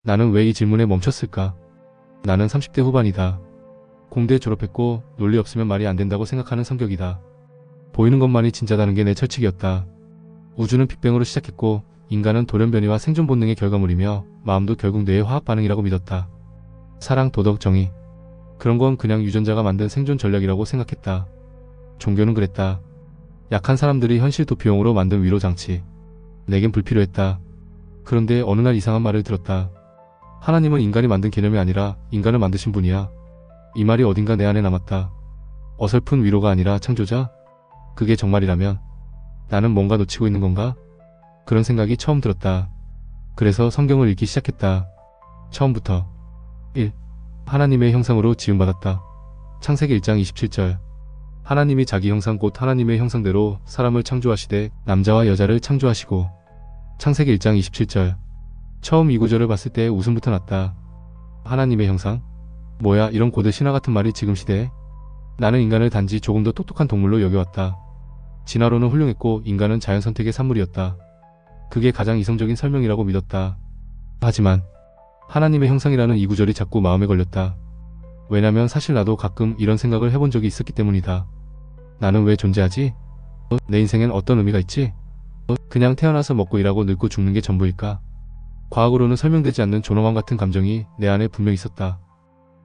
나는 왜 이 질문에 멈췄을까? 나는 30대 후반이다. 공대 졸업했고 논리 없으면 말이 안 된다고 생각하는 성격이다. 보이는 것만이 진짜다는 게 내 철칙이었다. 우주는 빅뱅으로 시작했고 인간은 돌연변이와 생존 본능의 결과물이며 마음도 결국 뇌의 화학 반응이라고 믿었다. 사랑, 도덕, 정의, 그런 건 그냥 유전자가 만든 생존 전략이라고 생각했다. 종교는 그랬다. 약한 사람들이 현실 도피용으로 만든 위로 장치. 내겐 불필요했다. 그런데 어느 날 이상한 말을 들었다. 하나님은 인간이 만든 개념이 아니라 인간을 만드신 분이야. 이 말이 어딘가 내 안에 남았다. 어설픈 위로가 아니라 창조자? 그게 정말이라면 나는 뭔가 놓치고 있는 건가? 그런 생각이 처음 들었다. 그래서 성경을 읽기 시작했다. 처음부터. 1. 하나님의 형상으로 지음받았다. 창세기 1장 27절. 하나님이 자기 형상 곧 하나님의 형상대로 사람을 창조하시되 남자와 여자를 창조하시고. 창세기 1장 27절. 처음 이 구절을 봤을 때 웃음부터 났다. 하나님의 형상? 뭐야, 이런 고대 신화 같은 말이 지금 시대에? 나는 인간을 단지 조금 더 똑똑한 동물로 여겨왔다. 진화로는 훌륭했고 인간은 자연 선택의 산물이었다. 그게 가장 이성적인 설명이라고 믿었다. 하지만 하나님의 형상이라는 이 구절이 자꾸 마음에 걸렸다. 왜냐면 사실 나도 가끔 이런 생각을 해본 적이 있었기 때문이다. 나는 왜 존재하지? 내 인생엔 어떤 의미가 있지? 그냥 태어나서 먹고 일하고 늙고 죽는 게 전부일까? 과학으로는 설명되지 않는 존엄함 같은 감정이 내 안에 분명히 있었다.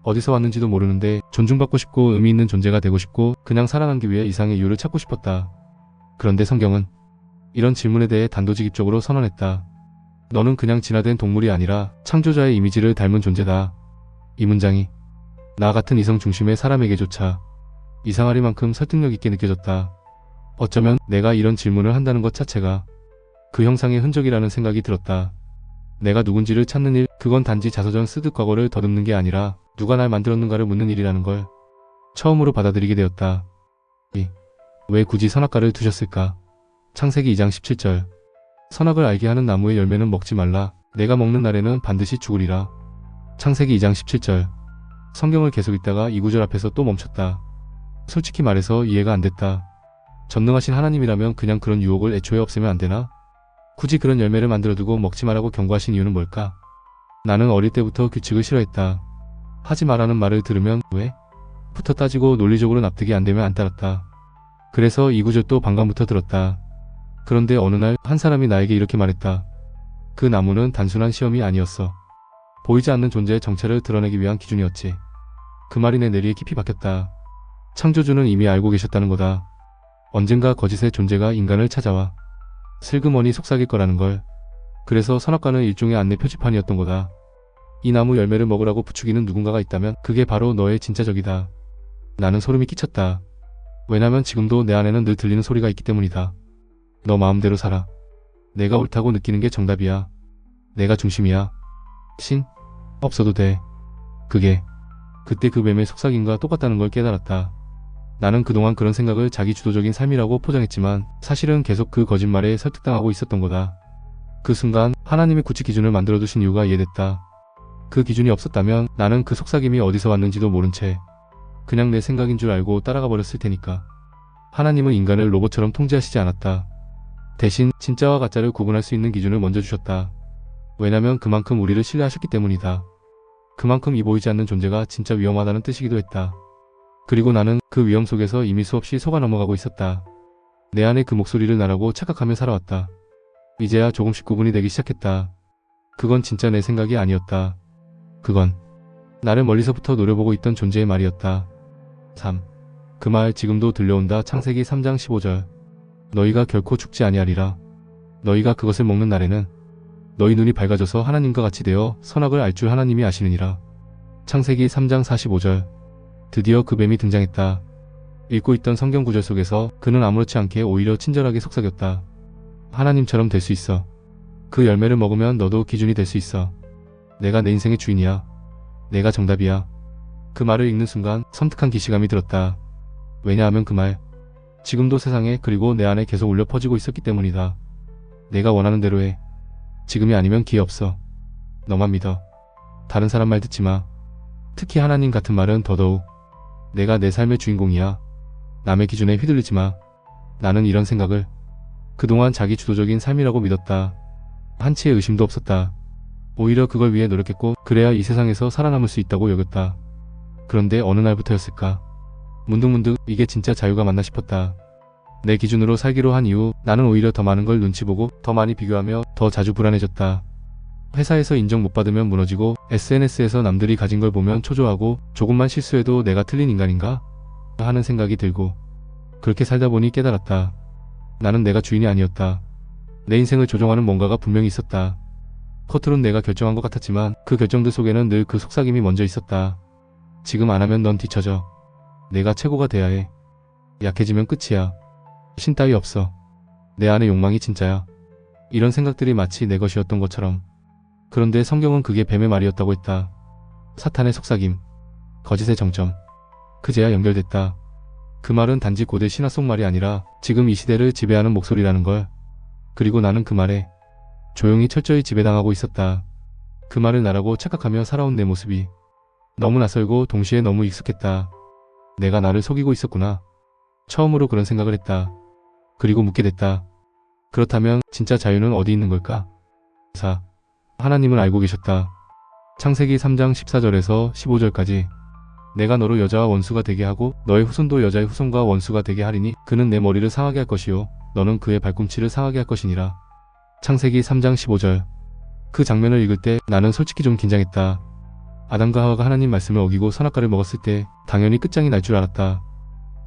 어디서 왔는지도 모르는데 존중받고 싶고 의미 있는 존재가 되고 싶고 그냥 살아남기 위해 이상의 이유를 찾고 싶었다. 그런데 성경은 이런 질문에 대해 단도직입적으로 선언했다. 너는 그냥 진화된 동물이 아니라 창조자의 이미지를 닮은 존재다. 이 문장이 나 같은 이성 중심의 사람에게조차 이상하리만큼 설득력 있게 느껴졌다. 어쩌면 내가 이런 질문을 한다는 것 자체가 그 형상의 흔적이라는 생각이 들었다. 내가 누군지를 찾는 일, 그건 단지 자서전 쓰듯 과거를 더듬는 게 아니라 누가 날 만들었는가를 묻는 일이라는 걸 처음으로 받아들이게 되었다. 왜 굳이 선악과를 두셨을까? 창세기 2장 17절. 선악을 알게 하는 나무의 열매는 먹지 말라. 내가 먹는 날에는 반드시 죽으리라. 창세기 2장 17절. 성경을 계속 읽다가 이 구절 앞에서 또 멈췄다. 솔직히 말해서 이해가 안 됐다. 전능하신 하나님이라면 그냥 그런 유혹을 애초에 없애면 안 되나? 굳이 그런 열매를 만들어두고 먹지 말라고 경고하신 이유는 뭘까? 나는 어릴 때부터 규칙을 싫어했다. 하지 말라는 말을 들으면 왜? 부터 따지고 논리적으로 납득이 안 되면 안 따랐다. 그래서 이 구절도 반감부터 들었다. 그런데 어느 날 한 사람이 나에게 이렇게 말했다. 그 나무는 단순한 시험이 아니었어. 보이지 않는 존재의 정체를 드러내기 위한 기준이었지. 그 말이 내 뇌리에 깊이 박혔다. 창조주는 이미 알고 계셨다는 거다. 언젠가 거짓의 존재가 인간을 찾아와 슬그머니 속삭일 거라는 걸. 그래서 선악과는 일종의 안내 표지판이었던 거다. 이 나무 열매를 먹으라고 부추기는 누군가가 있다면 그게 바로 너의 진짜 적이다. 나는 소름이 끼쳤다. 왜냐면 지금도 내 안에는 늘 들리는 소리가 있기 때문이다. 너 마음대로 살아. 내가 옳다고 느끼는 게 정답이야. 내가 중심이야. 신? 없어도 돼. 그때 그 뱀의 속삭임과 똑같다는 걸 깨달았다. 나는 그동안 그런 생각을 자기 주도적인 삶이라고 포장했지만 사실은 계속 그 거짓말에 설득당하고 있었던 거다. 그 순간 하나님이 구치 기준을 만들어두신 이유가 이해됐다. 그 기준이 없었다면 나는 그 속삭임이 어디서 왔는지도 모른 채 그냥 내 생각인 줄 알고 따라가 버렸을 테니까. 하나님은 인간을 로봇처럼 통제하시지 않았다. 대신 진짜와 가짜를 구분할 수 있는 기준을 먼저 주셨다. 왜냐면 그만큼 우리를 신뢰하셨기 때문이다. 그만큼 이 보이지 않는 존재가 진짜 위험하다는 뜻이기도 했다. 그리고 나는 그 위험 속에서 이미 수없이 속아 넘어가고 있었다. 내 안에 그 목소리를 나라고 착각하며 살아왔다. 이제야 조금씩 구분이 되기 시작했다. 그건 진짜 내 생각이 아니었다. 그건 나를 멀리서부터 노려보고 있던 존재의 말이었다. 3. 그 말 지금도 들려온다. 창세기 3장 15절. 너희가 결코 죽지 아니하리라. 너희가 그것을 먹는 날에는 너희 눈이 밝아져서 하나님과 같이 되어 선악을 알 줄 하나님이 아시느니라. 창세기 3장 45절. 드디어 그 뱀이 등장했다. 읽고 있던 성경 구절 속에서 그는 아무렇지 않게 오히려 친절하게 속삭였다. 하나님처럼 될 수 있어. 그 열매를 먹으면 너도 기준이 될 수 있어. 내가 내 인생의 주인이야. 내가 정답이야. 그 말을 읽는 순간 섬뜩한 기시감이 들었다. 왜냐하면 그 말, 지금도 세상에 그리고 내 안에 계속 울려 퍼지고 있었기 때문이다. 내가 원하는 대로 해. 지금이 아니면 기회 없어. 너만 믿어. 다른 사람 말 듣지 마. 특히 하나님 같은 말은 더더욱. 내가 내 삶의 주인공이야. 남의 기준에 휘둘리지 마. 나는 이런 생각을 그동안 자기 주도적인 삶이라고 믿었다. 한치의 의심도 없었다. 오히려 그걸 위해 노력했고 그래야 이 세상에서 살아남을 수 있다고 여겼다. 그런데 어느 날부터였을까? 문득문득 이게 진짜 자유가 맞나 싶었다. 내 기준으로 살기로 한 이후 나는 오히려 더 많은 걸 눈치 보고 더 많이 비교하며 더 자주 불안해졌다. 회사에서 인정 못 받으면 무너지고 SNS에서 남들이 가진 걸 보면 초조하고 조금만 실수해도 내가 틀린 인간인가? 하는 생각이 들고 그렇게 살다 보니 깨달았다. 나는 내가 주인이 아니었다. 내 인생을 조종하는 뭔가가 분명히 있었다. 겉으론 내가 결정한 것 같았지만 그 결정들 속에는 늘 그 속삭임이 먼저 있었다. 지금 안 하면 넌 뒤처져. 내가 최고가 돼야 해. 약해지면 끝이야. 신 따위 없어. 내 안의 욕망이 진짜야. 이런 생각들이 마치 내 것이었던 것처럼. 그런데 성경은 그게 뱀의 말이었다고 했다. 사탄의 속삭임. 거짓의 정점. 그제야 연결됐다. 그 말은 단지 고대 신화 속 말이 아니라 지금 이 시대를 지배하는 목소리라는 걸. 그리고 나는 그 말에 조용히 철저히 지배당하고 있었다. 그 말을 나라고 착각하며 살아온 내 모습이 너무 낯설고 동시에 너무 익숙했다. 내가 나를 속이고 있었구나. 처음으로 그런 생각을 했다. 그리고 묻게 됐다. 그렇다면 진짜 자유는 어디 있는 걸까? 4. 하나님은 알고 계셨다. 창세기 3장 14절에서 15절까지 내가 너로 여자와 원수가 되게 하고 너의 후손도 여자의 후손과 원수가 되게 하리니 그는 내 머리를 상하게 할 것이요 너는 그의 발꿈치를 상하게 할 것이니라. 창세기 3장 15절. 그 장면을 읽을 때 나는 솔직히 좀 긴장했다. 아담과 하와가 하나님 말씀을 어기고 선악과를 먹었을 때 당연히 끝장이 날 줄 알았다.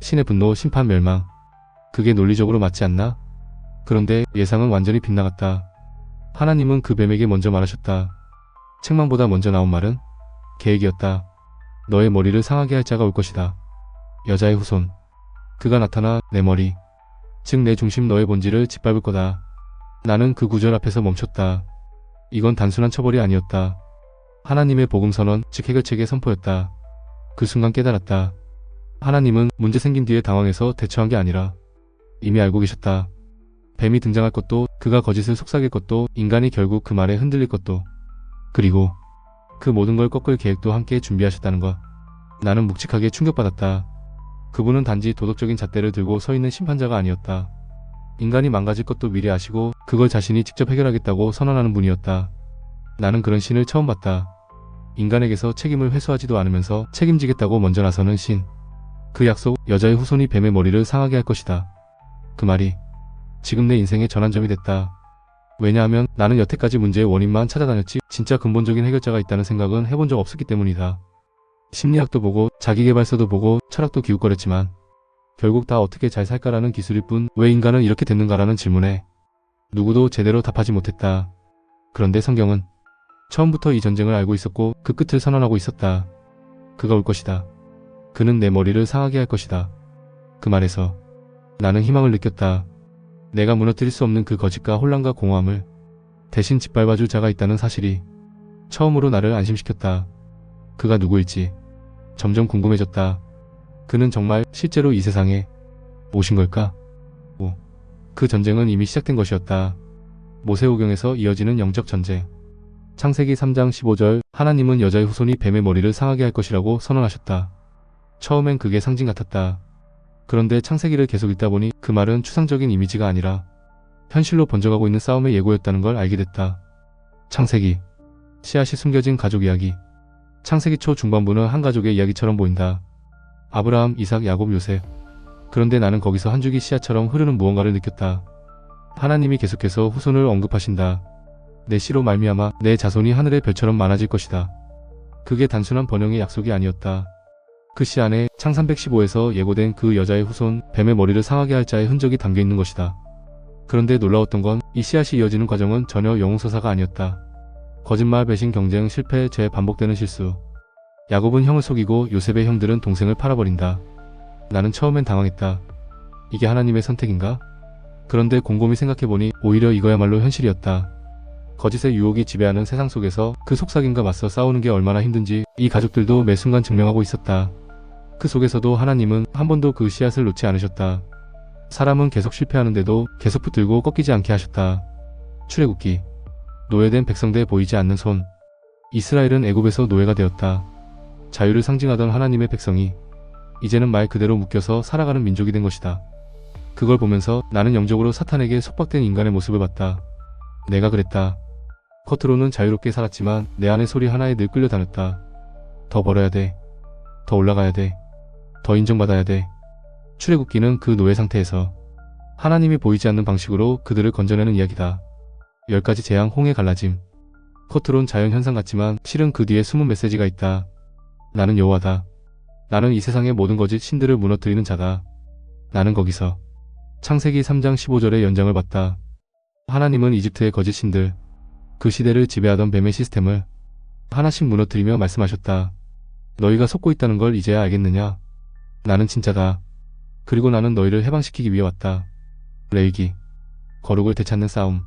신의 분노, 심판, 멸망. 그게 논리적으로 맞지 않나? 그런데 예상은 완전히 빗나갔다. 하나님은 그 뱀에게 먼저 말하셨다. 책망보다 먼저 나온 말은 계획이었다. 너의 머리를 상하게 할 자가 올 것이다. 여자의 후손. 그가 나타나 내 머리, 즉 내 중심 너의 본질을 짓밟을 거다. 나는 그 구절 앞에서 멈췄다. 이건 단순한 처벌이 아니었다. 하나님의 복음 선언, 즉 해결책의 선포였다. 그 순간 깨달았다. 하나님은 문제 생긴 뒤에 당황해서 대처한 게 아니라 이미 알고 계셨다. 뱀이 등장할 것도, 그가 거짓을 속삭일 것도, 인간이 결국 그 말에 흔들릴 것도, 그리고 그 모든 걸 꺾을 계획도 함께 준비하셨다는 것. 나는 묵직하게 충격받았다. 그분은 단지 도덕적인 잣대를 들고 서 있는 심판자가 아니었다. 인간이 망가질 것도 미리 아시고 그걸 자신이 직접 해결하겠다고 선언하는 분이었다. 나는 그런 신을 처음 봤다. 인간에게서 책임을 회수하지도 않으면서 책임지겠다고 먼저 나서는 신. 그 약속, 여자의 후손이 뱀의 머리를 상하게 할 것이다. 그 말이 지금 내 인생의 전환점이 됐다. 왜냐하면 나는 여태까지 문제의 원인만 찾아다녔지 진짜 근본적인 해결자가 있다는 생각은 해본 적 없었기 때문이다. 심리학도 보고 자기계발서도 보고 철학도 기웃거렸지만 결국 다 어떻게 잘 살까라는 기술일 뿐 왜 인간은 이렇게 됐는가라는 질문에 누구도 제대로 답하지 못했다. 그런데 성경은 처음부터 이 전쟁을 알고 있었고 그 끝을 선언하고 있었다. 그가 올 것이다. 그는 내 머리를 상하게 할 것이다. 그 말에서 나는 희망을 느꼈다. 내가 무너뜨릴 수 없는 그 거짓과 혼란과 공허함을 대신 짓밟아줄 자가 있다는 사실이 처음으로 나를 안심시켰다. 그가 누구일지 점점 궁금해졌다. 그는 정말 실제로 이 세상에 오신 걸까? 그 전쟁은 이미 시작된 것이었다. 모세오경에서 이어지는 영적 전쟁. 창세기 3장 15절. 하나님은 여자의 후손이 뱀의 머리를 상하게 할 것이라고 선언하셨다. 처음엔 그게 상징 같았다. 그런데 창세기를 계속 읽다 보니 그 말은 추상적인 이미지가 아니라 현실로 번져가고 있는 싸움의 예고였다는 걸 알게 됐다. 창세기. 씨앗이 숨겨진 가족 이야기. 창세기 초 중반부는 한 가족의 이야기처럼 보인다. 아브라함, 이삭, 야곱, 요셉. 그런데 나는 거기서 한 줄기 씨앗처럼 흐르는 무언가를 느꼈다. 하나님이 계속해서 후손을 언급하신다. 내 씨로 말미암아 내 자손이 하늘의 별처럼 많아질 것이다. 그게 단순한 번영의 약속이 아니었다. 그 씨 안에 창 315에서 예고된 그 여자의 후손, 뱀의 머리를 상하게 할 자의 흔적이 담겨 있는 것이다. 그런데 놀라웠던 건 이 씨앗이 이어지는 과정은 전혀 영웅서사가 아니었다. 거짓말, 배신, 경쟁, 실패, 죄, 반복되는 실수. 야곱은 형을 속이고 요셉의 형들은 동생을 팔아버린다. 나는 처음엔 당황했다. 이게 하나님의 선택인가? 그런데 곰곰이 생각해보니 오히려 이거야말로 현실이었다. 거짓의 유혹이 지배하는 세상 속에서 그 속삭임과 맞서 싸우는 게 얼마나 힘든지 이 가족들도 매 순간 증명하고 있었다. 그 속에서도 하나님은 한 번도 그 씨앗을 놓지 않으셨다. 사람은 계속 실패하는데도 계속 붙들고 꺾이지 않게 하셨다. 출애굽기. 노예된 백성대에 보이지 않는 손. 이스라엘은 애굽에서 노예가 되었다. 자유를 상징하던 하나님의 백성이 이제는 말 그대로 묶여서 살아가는 민족이 된 것이다. 그걸 보면서 나는 영적으로 사탄에게 속박된 인간의 모습을 봤다. 내가 그랬다. 겉으로는 자유롭게 살았지만 내 안의 소리 하나에 늘 끌려다녔다. 더 벌어야 돼. 더 올라가야 돼. 더 인정받아야 돼. 출애굽기는 그 노예 상태에서 하나님이 보이지 않는 방식으로 그들을 건져내는 이야기다. 10가지 재앙 홍해 갈라짐. 겉으론 자연현상 같지만 실은 그 뒤에 숨은 메시지가 있다. 나는 여호와다. 나는 이 세상의 모든 거짓 신들을 무너뜨리는 자다. 나는 거기서 창세기 3장 15절의 연장을 봤다. 하나님은 이집트의 거짓 신들, 그 시대를 지배하던 뱀의 시스템을 하나씩 무너뜨리며 말씀하셨다. 너희가 속고 있다는 걸 이제야 알겠느냐? 나는 진짜다. 그리고 나는 너희를 해방시키기 위해 왔다. 레위기. 거룩을 되찾는 싸움.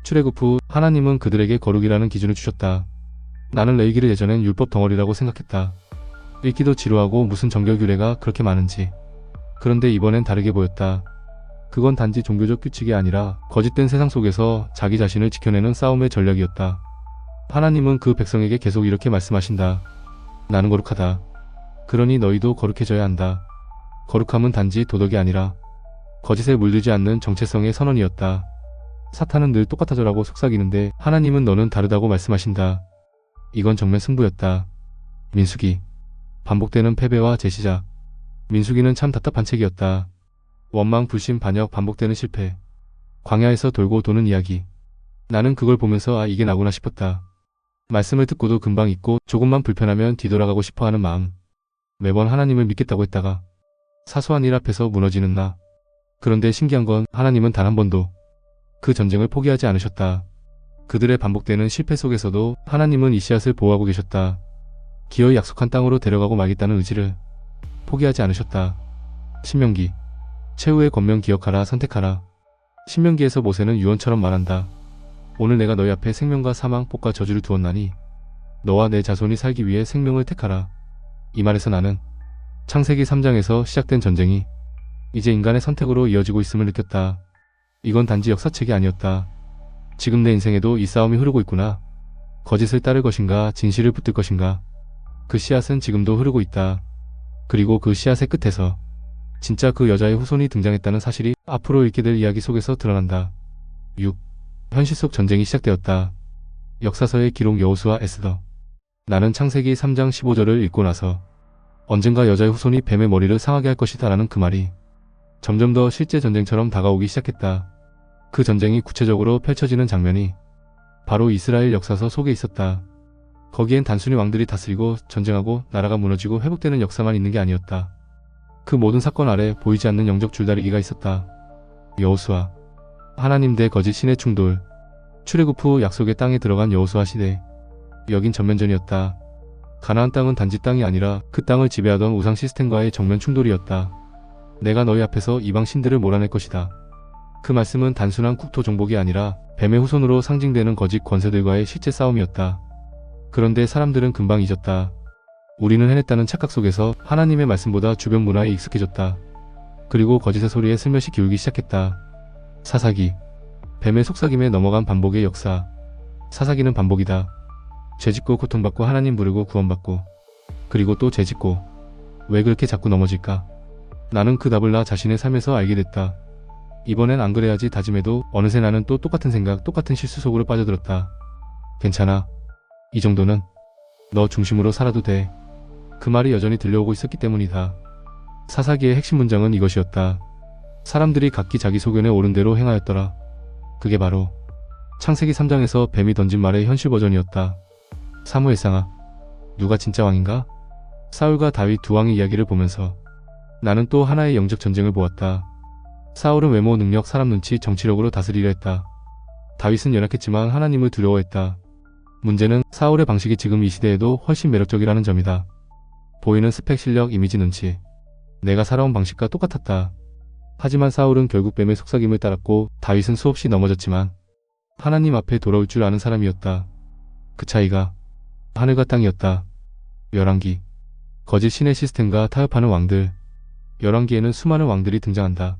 출애굽 후 하나님은 그들에게 거룩이라는 기준을 주셨다. 나는 레위기를 예전엔 율법 덩어리라고 생각했다. 읽기도 지루하고 무슨 정결 규례가 그렇게 많은지. 그런데 이번엔 다르게 보였다. 그건 단지 종교적 규칙이 아니라 거짓된 세상 속에서 자기 자신을 지켜내는 싸움의 전략이었다. 하나님은 그 백성에게 계속 이렇게 말씀하신다. 나는 거룩하다. 그러니 너희도 거룩해져야 한다. 거룩함은 단지 도덕이 아니라 거짓에 물들지 않는 정체성의 선언이었다. 사탄은 늘 똑같아져라고 속삭이는데 하나님은 너는 다르다고 말씀하신다. 이건 정면 승부였다. 민수기. 반복되는 패배와 재시작. 민수기는 참 답답한 책이었다. 원망, 불신, 반역, 반복되는 실패. 광야에서 돌고 도는 이야기. 나는 그걸 보면서 이게 나구나 싶었다. 말씀을 듣고도 금방 잊고 조금만 불편하면 뒤돌아가고 싶어하는 마음. 매번 하나님을 믿겠다고 했다가 사소한 일 앞에서 무너지는 나. 그런데 신기한 건 하나님은 단 한 번도 그 전쟁을 포기하지 않으셨다. 그들의 반복되는 실패 속에서도 하나님은 이 씨앗을 보호하고 계셨다. 기어이 약속한 땅으로 데려가고 말겠다는 의지를 포기하지 않으셨다. 신명기. 최후의 권면 기억하라, 선택하라. 신명기에서 모세는 유언처럼 말한다. 오늘 내가 너희 앞에 생명과 사망, 복과 저주를 두었나니 너와 내 자손이 살기 위해 생명을 택하라. 이 말에서 나는 창세기 3장에서 시작된 전쟁이 이제 인간의 선택으로 이어지고 있음을 느꼈다. 이건 단지 역사책이 아니었다. 지금 내 인생에도 이 싸움이 흐르고 있구나. 거짓을 따를 것인가, 진실을 붙들 것인가. 그 씨앗은 지금도 흐르고 있다. 그리고 그 씨앗의 끝에서 진짜 그 여자의 후손이 등장했다는 사실이 앞으로 읽게 될 이야기 속에서 드러난다. 6. 현실 속 전쟁이 시작되었다. 역사서의 기록 여호수아 에스더. 나는 창세기 3장 15절을 읽고 나서 언젠가 여자의 후손이 뱀의 머리를 상하게 할 것이다 라는 그 말이 점점 더 실제 전쟁처럼 다가오기 시작했다. 그 전쟁이 구체적으로 펼쳐지는 장면이 바로 이스라엘 역사서 속에 있었다. 거기엔 단순히 왕들이 다스리고 전쟁하고 나라가 무너지고 회복되는 역사만 있는 게 아니었다. 그 모든 사건 아래 보이지 않는 영적 줄다리기가 있었다. 여호수아. 하나님 대 거짓 신의 충돌. 출애굽 후 약속의 땅에 들어간 여호수아 시대. 여긴 전면전이었다. 가나안 땅은 단지 땅이 아니라 그 땅을 지배하던 우상 시스템과의 정면 충돌이었다. 내가 너희 앞에서 이방 신들을 몰아낼 것이다. 그 말씀은 단순한 국토 정복이 아니라 뱀의 후손으로 상징되는 거짓 권세들과의 실제 싸움이었다. 그런데 사람들은 금방 잊었다. 우리는 해냈다는 착각 속에서 하나님의 말씀보다 주변 문화에 익숙해졌다. 그리고 거짓의 소리에 슬며시 기울기 시작했다. 사사기. 뱀의 속삭임에 넘어간 반복의 역사. 사사기는 반복이다. 죄짓고 고통받고 하나님 부르고 구원받고 그리고 또 죄짓고. 왜 그렇게 자꾸 넘어질까? 나는 그 답을 나 자신의 삶에서 알게 됐다. 이번엔 안 그래야지 다짐해도 어느새 나는 또 똑같은 생각, 똑같은 실수 속으로 빠져들었다. 괜찮아. 이 정도는 너 중심으로 살아도 돼. 그 말이 여전히 들려오고 있었기 때문이다. 사사기의 핵심 문장은 이것이었다. 사람들이 각기 자기 소견에 옳은 대로 행하였더라. 그게 바로 창세기 3장에서 뱀이 던진 말의 현실 버전이었다. 사무엘상하. 누가 진짜 왕인가? 사울과 다윗 두 왕의 이야기를 보면서 나는 또 하나의 영적 전쟁을 보았다. 사울은 외모, 능력, 사람 눈치, 정치력으로 다스리려 했다. 다윗은 연약했지만 하나님을 두려워했다. 문제는 사울의 방식이 지금 이 시대에도 훨씬 매력적이라는 점이다. 보이는 스펙, 실력, 이미지, 눈치. 내가 살아온 방식과 똑같았다. 하지만 사울은 결국 뱀의 속삭임을 따랐고 다윗은 수없이 넘어졌지만 하나님 앞에 돌아올 줄 아는 사람이었다. 그 차이가 하늘과 땅이었다. 열왕기. 거짓 신의 시스템과 타협하는 왕들. 열왕기에는 수많은 왕들이 등장한다.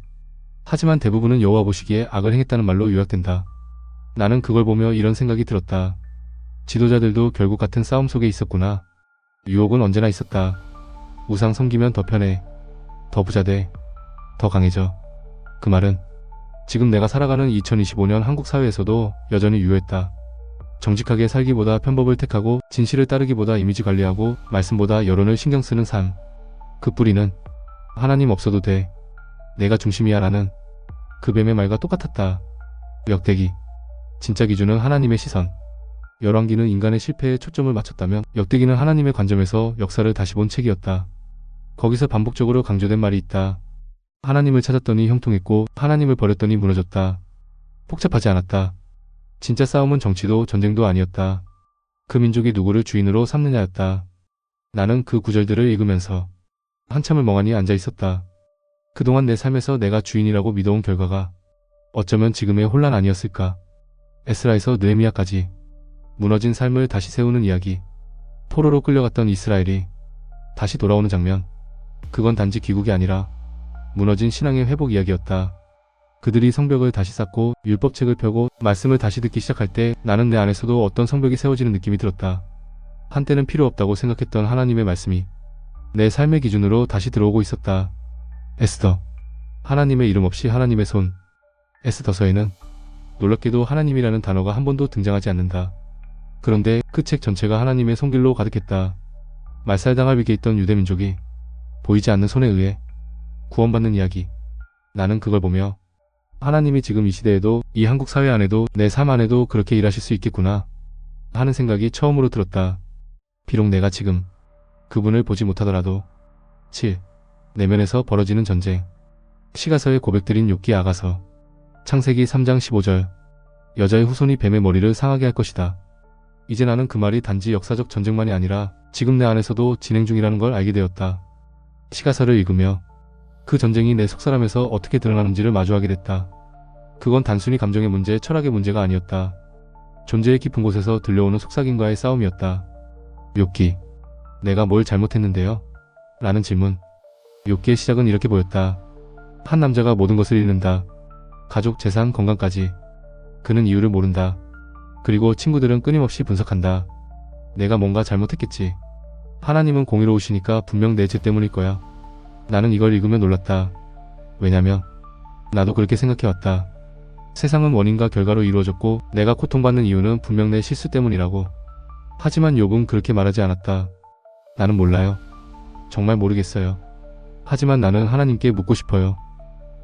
하지만 대부분은 여호와 보시기에 악을 행했다는 말로 요약된다. 나는 그걸 보며 이런 생각이 들었다. 지도자들도 결국 같은 싸움 속에 있었구나. 유혹은 언제나 있었다. 우상 섬기면 더 편해. 더 부자 돼. 더 강해져. 그 말은 지금 내가 살아가는 2025년 한국 사회에서도 여전히 유효했다. 정직하게 살기보다 편법을 택하고 진실을 따르기보다 이미지 관리하고 말씀보다 여론을 신경 쓰는 삶. 그 뿌리는 하나님 없어도 돼. 내가 중심이야 라는 그 뱀의 말과 똑같았다. 역대기. 진짜 기준은 하나님의 시선. 열왕기는 인간의 실패에 초점을 맞췄다면 역대기는 하나님의 관점에서 역사를 다시 본 책이었다. 거기서 반복적으로 강조된 말이 있다. 하나님을 찾았더니 형통했고 하나님을 버렸더니 무너졌다. 복잡하지 않았다. 진짜 싸움은 정치도 전쟁도 아니었다. 그 민족이 누구를 주인으로 삼느냐였다. 나는 그 구절들을 읽으면서 한참을 멍하니 앉아 있었다. 그동안 내 삶에서 내가 주인이라고 믿어온 결과가 어쩌면 지금의 혼란 아니었을까. 에스라에서 느헤미야까지 무너진 삶을 다시 세우는 이야기. 포로로 끌려갔던 이스라엘이 다시 돌아오는 장면. 그건 단지 귀국이 아니라 무너진 신앙의 회복 이야기였다. 그들이 성벽을 다시 쌓고 율법책을 펴고 말씀을 다시 듣기 시작할 때 나는 내 안에서도 어떤 성벽이 세워지는 느낌이 들었다. 한때는 필요 없다고 생각했던 하나님의 말씀이 내 삶의 기준으로 다시 들어오고 있었다. 에스더. 하나님의 이름 없이 하나님의 손. 에스더서에는 놀랍게도 하나님이라는 단어가 한 번도 등장하지 않는다. 그런데 그 책 전체가 하나님의 손길로 가득했다. 말살당할 위기에 있던 유대민족이 보이지 않는 손에 의해 구원받는 이야기. 나는 그걸 보며 하나님이 지금 이 시대에도 이 한국 사회 안에도 내 삶 안에도 그렇게 일하실 수 있겠구나 하는 생각이 처음으로 들었다. 비록 내가 지금 그분을 보지 못하더라도 7. 내면에서 벌어지는 전쟁. 시가서의 고백들인 욥기 아가서. 창세기 3장 15절. 여자의 후손이 뱀의 머리를 상하게 할 것이다. 이제 나는 그 말이 단지 역사적 전쟁만이 아니라 지금 내 안에서도 진행 중이라는 걸 알게 되었다. 시가서를 읽으며 그 전쟁이 내 속사람에서 어떻게 드러나는지를 마주하게 됐다. 그건 단순히 감정의 문제, 철학의 문제가 아니었다. 존재의 깊은 곳에서 들려오는 속삭임과의 싸움이었다. 욥기. 내가 뭘 잘못했는데요? 라는 질문. 욥기의 시작은 이렇게 보였다. 한 남자가 모든 것을 잃는다. 가족, 재산, 건강까지. 그는 이유를 모른다. 그리고 친구들은 끊임없이 분석한다. 내가 뭔가 잘못했겠지. 하나님은 공의로우시니까 분명 내 죄 때문일 거야. 나는 이걸 읽으며 놀랐다. 왜냐면 나도 그렇게 생각해왔다. 세상은 원인과 결과로 이루어졌고 내가 고통받는 이유는 분명 내 실수 때문이라고. 하지만 욥은 그렇게 말하지 않았다. 나는 몰라요. 정말 모르겠어요. 하지만 나는 하나님께 묻고 싶어요.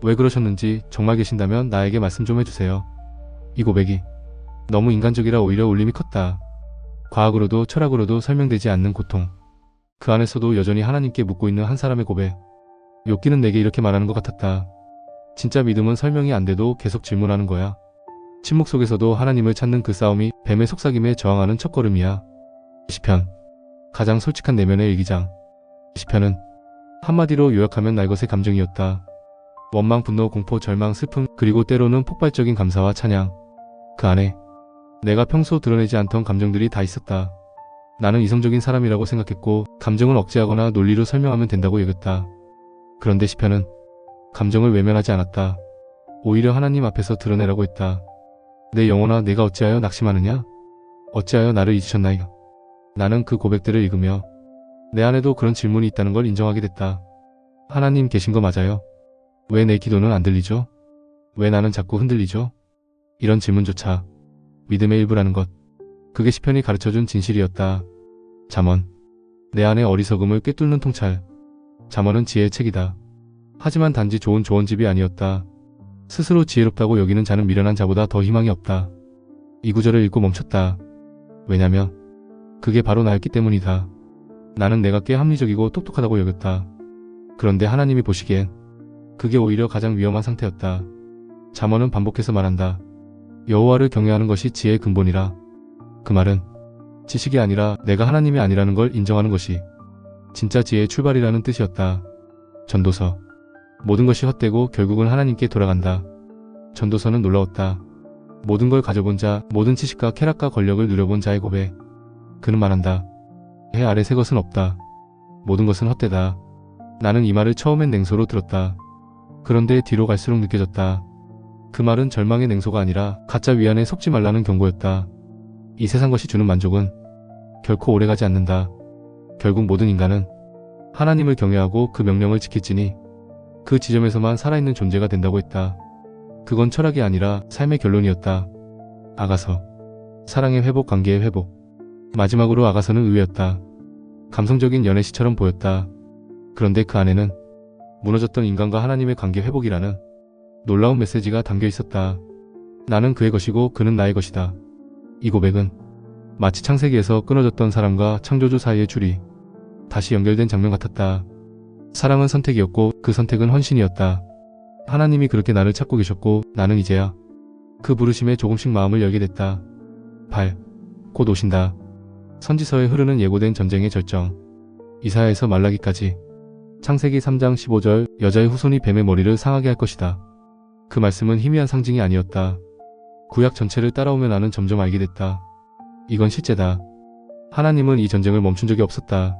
왜 그러셨는지 정말 계신다면 나에게 말씀 좀 해주세요. 이 고백이 너무 인간적이라 오히려 울림이 컸다. 과학으로도 철학으로도 설명되지 않는 고통. 그 안에서도 여전히 하나님께 묻고 있는 한 사람의 고백. 욥기는 내게 이렇게 말하는 것 같았다. 진짜 믿음은 설명이 안 돼도 계속 질문하는 거야. 침묵 속에서도 하나님을 찾는 그 싸움이 뱀의 속삭임에 저항하는 첫걸음이야. 시편. 가장 솔직한 내면의 일기장. 시편은 한마디로 요약하면 날 것의 감정이었다. 원망, 분노, 공포, 절망, 슬픔, 그리고 때로는 폭발적인 감사와 찬양. 그 안에 내가 평소 드러내지 않던 감정들이 다 있었다. 나는 이성적인 사람이라고 생각했고 감정은 억제하거나 논리로 설명하면 된다고 여겼다. 그런데 시편은 감정을 외면하지 않았다. 오히려 하나님 앞에서 드러내라고 했다. 내 영혼아, 내가 어찌하여 낙심하느냐? 어찌하여 나를 잊으셨나이까? 나는 그 고백들을 읽으며 내 안에도 그런 질문이 있다는 걸 인정하게 됐다. 하나님 계신 거 맞아요? 왜 내 기도는 안 들리죠? 왜 나는 자꾸 흔들리죠? 이런 질문조차 믿음의 일부라는 것. 그게 시편이 가르쳐준 진실이었다. 잠언. 내 안의 어리석음을 꿰뚫는 통찰. 잠언은 지혜의 책이다. 하지만 단지 좋은 조언집이 아니었다. 스스로 지혜롭다고 여기는 자는 미련한 자보다 더 희망이 없다. 이 구절을 읽고 멈췄다. 왜냐면 그게 바로 나였기 때문이다. 나는 내가 꽤 합리적이고 똑똑하다고 여겼다. 그런데 하나님이 보시기엔 그게 오히려 가장 위험한 상태였다. 잠언은 반복해서 말한다. 여호와를 경외하는 것이 지혜의 근본이라. 그 말은 지식이 아니라 내가 하나님이 아니라는 걸 인정하는 것이 진짜 지혜의 출발이라는 뜻이었다. 전도서. 모든 것이 헛되고 결국은 하나님께 돌아간다. 전도서는 놀라웠다. 모든 걸 가져본 자, 모든 지식과 쾌락과 권력을 누려본 자의 고백. 그는 말한다. 해 아래 새 것은 없다. 모든 것은 헛되다. 나는 이 말을 처음엔 냉소로 들었다. 그런데 뒤로 갈수록 느껴졌다. 그 말은 절망의 냉소가 아니라 가짜 위안에 속지 말라는 경고였다. 이 세상 것이 주는 만족은 결코 오래가지 않는다. 결국 모든 인간은 하나님을 경외하고 그 명령을 지킬지니 그 지점에서만 살아있는 존재가 된다고 했다. 그건 철학이 아니라 삶의 결론이었다. 아가서. 사랑의 회복, 관계의 회복. 마지막으로 아가서는 의외였다. 감성적인 연애시처럼 보였다. 그런데 그 안에는 무너졌던 인간과 하나님의 관계 회복이라는 놀라운 메시지가 담겨 있었다. 나는 그의 것이고 그는 나의 것이다. 이 고백은 마치 창세기에서 끊어졌던 사람과 창조주 사이의 줄이 다시 연결된 장면 같았다. 사랑은 선택이었고 그 선택은 헌신이었다. 하나님이 그렇게 나를 찾고 계셨고 나는 이제야 그 부르심에 조금씩 마음을 열게 됐다. 8. 곧 오신다. 선지서에 흐르는 예고된 전쟁의 절정. 이사야에서 말라기까지. 창세기 3장 15절 여자의 후손이 뱀의 머리를 상하게 할 것이다. 그 말씀은 희미한 상징이 아니었다. 구약 전체를 따라오며 나는 점점 알게 됐다. 이건 실제다. 하나님은 이 전쟁을 멈춘 적이 없었다.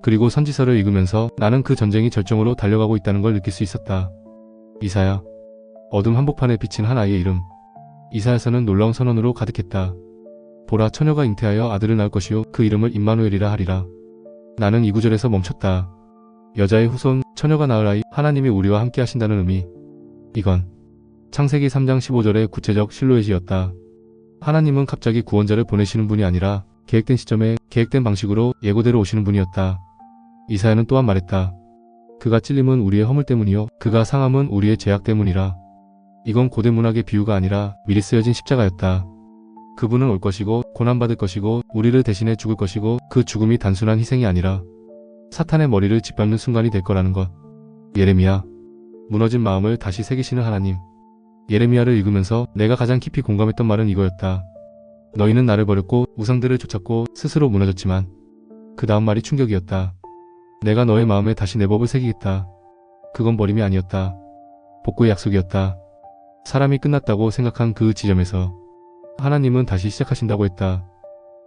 그리고 선지서를 읽으면서 나는 그 전쟁이 절정으로 달려가고 있다는 걸 느낄 수 있었다. 이사야. 어둠 한복판에 비친 한 아이의 이름. 이사야서는 놀라운 선언으로 가득했다. 보라, 처녀가 잉태하여 아들을 낳을 것이요 그 이름을 임마누엘이라 하리라. 나는 이 구절에서 멈췄다. 여자의 후손, 처녀가 낳을 아이, 하나님이 우리와 함께 하신다는 의미. 이건 창세기 3장 15절의 구체적 실루엣이었다. 하나님은 갑자기 구원자를 보내시는 분이 아니라 계획된 시점에 계획된 방식으로 예고대로 오시는 분이었다. 이사야는 또한 말했다. 그가 찔림은 우리의 허물 때문이요 그가 상함은 우리의 죄악 때문이라. 이건 고대 문학의 비유가 아니라 미리 쓰여진 십자가였다. 그분은 올 것이고 고난받을 것이고 우리를 대신해 죽을 것이고 그 죽음이 단순한 희생이 아니라 사탄의 머리를 짓밟는 순간이 될 거라는 것. 예레미야. 무너진 마음을 다시 새기시는 하나님. 예레미야를 읽으면서 내가 가장 깊이 공감했던 말은 이거였다. 너희는 나를 버렸고 우상들을 쫓았고 스스로 무너졌지만 그 다음 말이 충격이었다. 내가 너의 마음에 다시 내 법을 새기겠다. 그건 버림이 아니었다. 복구의 약속이었다. 사람이 끝났다고 생각한 그 지점에서 하나님은 다시 시작하신다고 했다.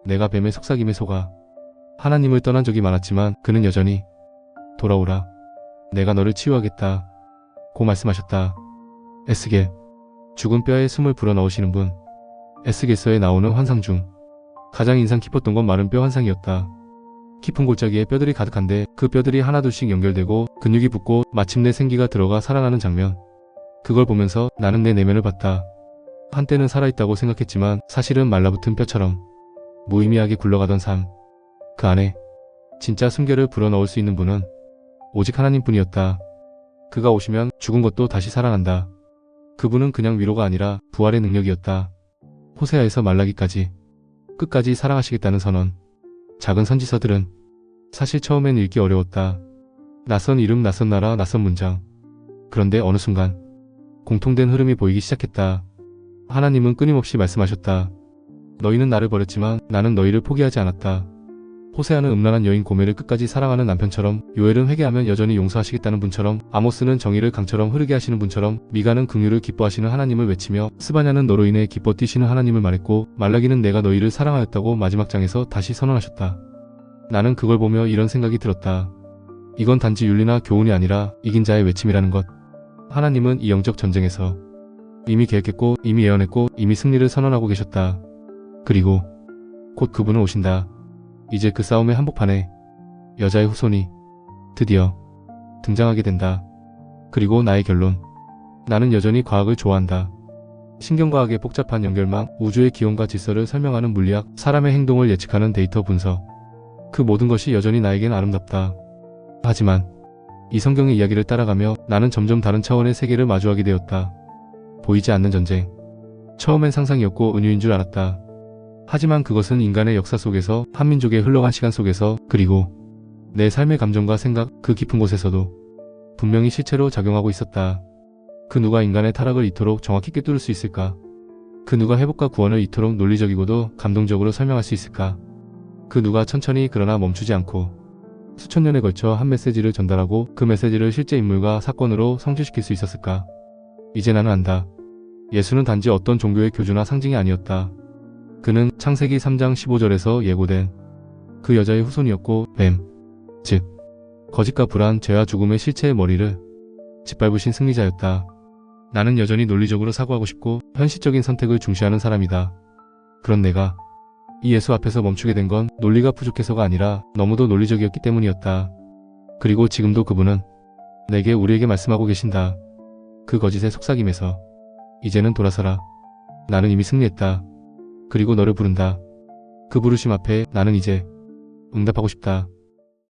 내가 뱀의 속삭임에 속아 하나님을 떠난 적이 많았지만 그는 여전히 돌아오라. 내가 너를 치유하겠다. 고 말씀하셨다. 에스겔. 죽은 뼈에 숨을 불어넣으시는 분. 에스겔서에 나오는 환상 중 가장 인상 깊었던 건 마른 뼈 환상이었다. 깊은 골짜기에 뼈들이 가득한데 그 뼈들이 하나둘씩 연결되고 근육이 붙고 마침내 생기가 들어가 살아나는 장면. 그걸 보면서 나는 내 내면을 봤다. 한때는 살아있다고 생각했지만 사실은 말라붙은 뼈처럼 무의미하게 굴러가던 삶. 그 안에 진짜 숨결을 불어넣을 수 있는 분은 오직 하나님뿐이었다. 그가 오시면 죽은 것도 다시 살아난다. 그분은 그냥 위로가 아니라 부활의 능력이었다. 호세아에서 말라기까지 끝까지 사랑하시겠다는 선언. 작은 선지서들은 사실 처음엔 읽기 어려웠다. 낯선 이름, 낯선 나라, 낯선 문장. 그런데 어느 순간 공통된 흐름이 보이기 시작했다. 하나님은 끊임없이 말씀하셨다. 너희는 나를 버렸지만 나는 너희를 포기하지 않았다. 호세아는 음란한 여인 고멜을 끝까지 사랑하는 남편처럼, 요엘은 회개하면 여전히 용서하시겠다는 분처럼, 아모스는 정의를 강처럼 흐르게 하시는 분처럼, 미가는 긍휼을 기뻐하시는 하나님을 외치며, 스바냐는 너로 인해 기뻐 뛰시는 하나님을 말했고, 말라기는 내가 너희를 사랑하였다고 마지막 장에서 다시 선언하셨다. 나는 그걸 보며 이런 생각이 들었다. 이건 단지 윤리나 교훈이 아니라 이긴 자의 외침이라는 것. 하나님은 이 영적 전쟁에서 이미 계획했고, 이미 예언했고, 이미 승리를 선언하고 계셨다. 그리고 곧 그분은 오신다. 이제 그 싸움의 한복판에 여자의 후손이 드디어 등장하게 된다. 그리고 나의 결론. 나는 여전히 과학을 좋아한다. 신경과학의 복잡한 연결망, 우주의 기원과 질서를 설명하는 물리학, 사람의 행동을 예측하는 데이터 분석. 그 모든 것이 여전히 나에겐 아름답다. 하지만 이 성경의 이야기를 따라가며 나는 점점 다른 차원의 세계를 마주하게 되었다. 보이지 않는 전쟁. 처음엔 상상이었고 은유인 줄 알았다. 하지만 그것은 인간의 역사 속에서, 한민족의 흘러간 시간 속에서, 그리고 내 삶의 감정과 생각, 그 깊은 곳에서도 분명히 실체로 작용하고 있었다. 그 누가 인간의 타락을 이토록 정확히 꿰뚫을 수 있을까? 그 누가 회복과 구원을 이토록 논리적이고도 감동적으로 설명할 수 있을까? 그 누가 천천히 그러나 멈추지 않고 수천 년에 걸쳐 한 메시지를 전달하고 그 메시지를 실제 인물과 사건으로 성취시킬 수 있었을까? 이제 나는 안다. 예수는 단지 어떤 종교의 교주나 상징이 아니었다. 그는 창세기 3장 15절에서 예고된 그 여자의 후손이었고, 뱀, 즉 거짓과 불안, 죄와 죽음의 실체의 머리를 짓밟으신 승리자였다. 나는 여전히 논리적으로 사고하고 싶고 현실적인 선택을 중시하는 사람이다. 그런 내가 이 예수 앞에서 멈추게 된 건 논리가 부족해서가 아니라 너무도 논리적이었기 때문이었다. 그리고 지금도 그분은 내게, 우리에게 말씀하고 계신다. 그 거짓의 속삭임에서 이제는 돌아서라. 나는 이미 승리했다. 그리고 너를 부른다. 그 부르심 앞에 나는 이제 응답하고 싶다.